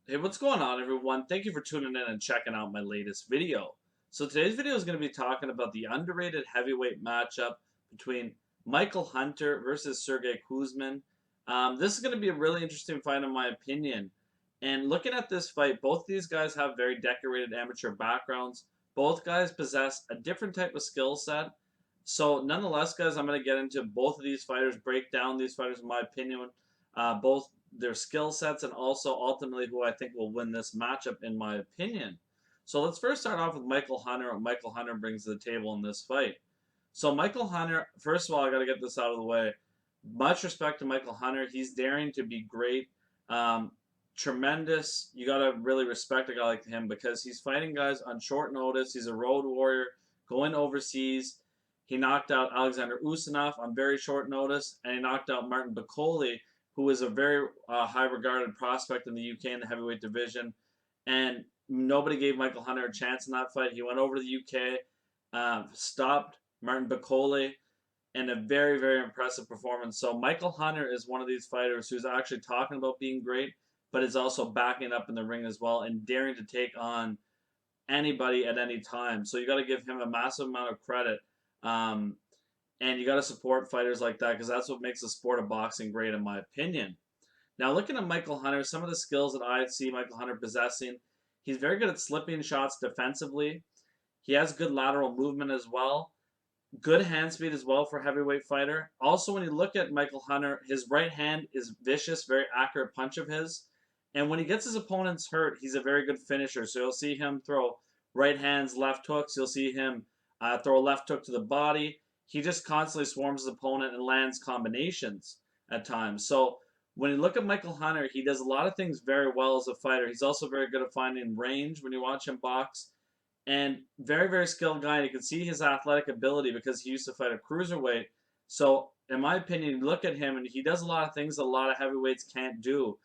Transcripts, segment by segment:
Hey, what's going on, everyone? Thank you for tuning in and checking out my latest video. So today's video is going to be talking about the underrated heavyweight matchup between Michael Hunter versus Sergey Kuzmin. This is going to be a really interesting fight, in my opinion. And looking at this fight, both these guys have very decorated amateur backgrounds. Both guys possess a different type of skill set. So, nonetheless, guys, I'm going to get into both of these fighters, break down these fighters, in my opinion, both their skill sets and also ultimately who I think will win this matchup, in my opinion. So, let's first start off with Michael Hunter, what Michael Hunter brings to the table in this fight. So, Michael Hunter, first of all, I got to get this out of the way. Much respect to Michael Hunter. He's daring to be great. Um, Tremendous. You got to really respect a guy like him because he's fighting guys on short notice. He's a road warrior going overseas. He knocked out Alexander Usanov on very short notice, and he knocked out Martin Bakole, who is a very high regarded prospect in the UK in the heavyweight division. And nobody gave Michael Hunter a chance in that fight. He went over to the UK, stopped Martin Bakole, and a very, very impressive performance. So Michael Hunter is one of these fighters who's actually talking about being great, but is also backing up in the ring as well and daring to take on anybody at any time. So you got to give him a massive amount of credit. Um, and you got to support fighters like that because that's what makes the sport of boxing great, in my opinion. Now, looking at Michael Hunter, some of the skills that I see Michael Hunter possessing, he's very good at slipping shots defensively. He has good lateral movement as well. Good hand speed as well for a heavyweight fighter. Also, when you look at Michael Hunter, his right hand is vicious, very accurate punch of his. And when he gets his opponents hurt, he's a very good finisher. So you'll see him throw right hands, left hooks. You'll see him throw a left hook to the body. He just constantly swarms his opponent and lands combinations at times. So when you look at Michael Hunter, he does a lot of things very well as a fighter. He's also very good at finding range when you watch him box and very, very skilled guy. And you can see his athletic ability because he used to fight a cruiserweight. So, in my opinion, you look at him and he does a lot of things that a lot of heavyweights can't do.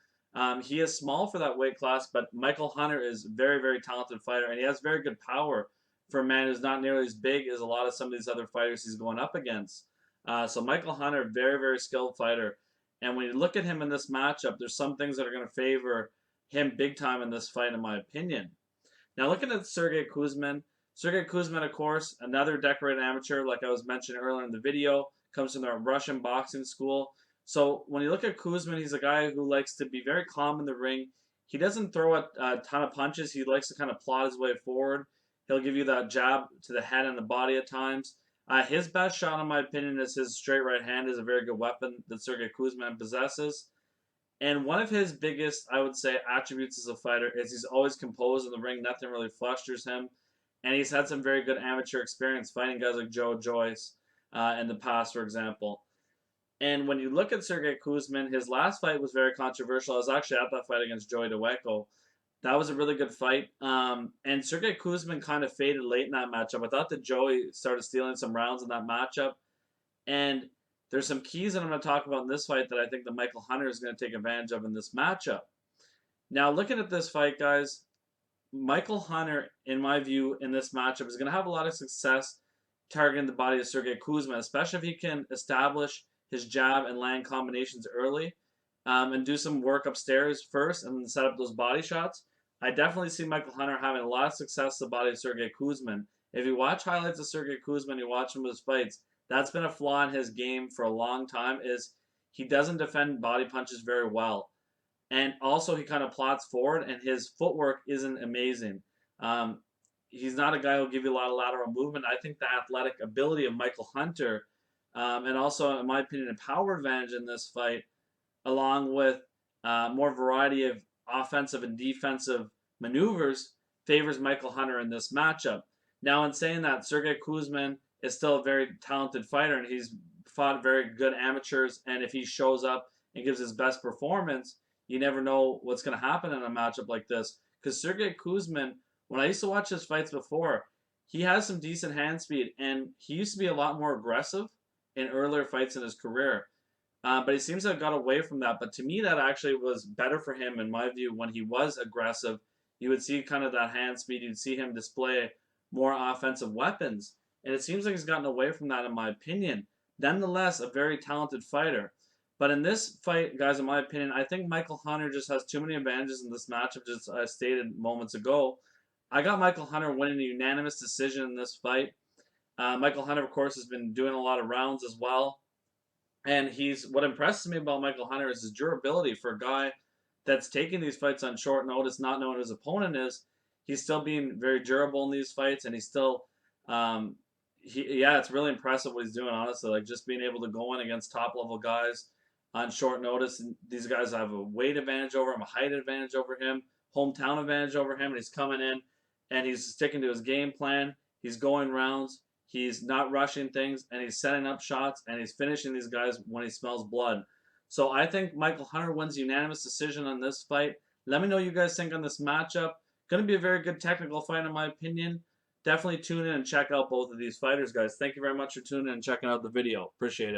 He is small for that weight class, but Michael Hunter is a very, very talented fighter, and he has very good power for a man who's not nearly as big as a lot of some of these other fighters he's going up against. So, Michael Hunter, very, very skilled fighter. And when you look at him in this matchup, there's some things that are going to favor him big time in this fight, in my opinion. Now, looking at Sergey Kuzmin, of course, another decorated amateur, like I was mentioning earlier in the video, comes from the Russian boxing school. So when you look at Kuzmin, he's a guy who likes to be very calm in the ring. He doesn't throw a ton of punches. He likes to kind of plod his way forward. He'll give you that jab to the head and the body at times. His best shot, in my opinion, is his straight right hand. Is a very good weapon that Sergey Kuzmin possesses. And one of his biggest, I would say, attributes as a fighter is he's always composed in the ring. Nothing really flusters him. And he's had some very good amateur experience fighting guys like Joe Joyce in the past, for example. And when you look at Sergey Kuzmin, his last fight was very controversial. I was actually at that fight against Joey DeWeco. That was a really good fight. And Sergey Kuzmin kind of faded late in that matchup. I thought that Joey started stealing some rounds in that matchup. And there's some keys that I'm going to talk about in this fight that I think that Michael Hunter is going to take advantage of in this matchup. Now, looking at this fight, guys, Michael Hunter, in my view, in this matchup is going to have a lot of success targeting the body of Sergey Kuzmin, especially if he can establish his jab and land combinations early and do some work upstairs first and then set up those body shots. I definitely see Michael Hunter having a lot of success to the body of Sergey Kuzmin. If you watch highlights of Sergey Kuzmin, you watch some of his fights, that's been a flaw in his game for a long time is he doesn't defend body punches very well. And also he kind of plots forward and his footwork isn't amazing. Um, he's not a guy who'll give you a lot of lateral movement. I think the athletic ability of Michael Hunter and also, in my opinion, a power advantage in this fight, along with more variety of offensive and defensive maneuvers, favors Michael Hunter in this matchup. Now, in saying that, Sergey Kuzmin is still a very talented fighter, and he's fought very good amateurs. And if he shows up and gives his best performance, you never know what's going to happen in a matchup like this. Because Sergey Kuzmin, when I used to watch his fights before, he has some decent hand speed, and he used to be a lot more aggressive in earlier fights in his career. But he seems to have got away from that. But to me, that actually was better for him, in my view, when he was aggressive. You would see kind of that hand speed. You'd see him display more offensive weapons. And it seems like he's gotten away from that, in my opinion. Nonetheless, a very talented fighter. But in this fight, guys, in my opinion, I think Michael Hunter just has too many advantages in this matchup, just as I stated moments ago. I got Michael Hunter winning a unanimous decision in this fight. Michael Hunter, of course, has been doing a lot of rounds as well. And what impresses me about Michael Hunter is his durability for a guy that's taking these fights on short notice, not knowing who his opponent is. He's still being very durable in these fights, and he's still, um, yeah, it's really impressive what he's doing. Honestly, like just being able to go in against top level guys on short notice. And these guys have a weight advantage over him, a height advantage over him, hometown advantage over him, and he's coming in and he's sticking to his game plan. He's going rounds. He's not rushing things, and he's setting up shots, and he's finishing these guys when he smells blood. So I think Michael Hunter wins unanimous decision on this fight. Let me know what you guys think on this matchup. Going to be a very good technical fight, in my opinion. Definitely tune in and check out both of these fighters, guys. Thank you very much for tuning in and checking out the video. Appreciate it.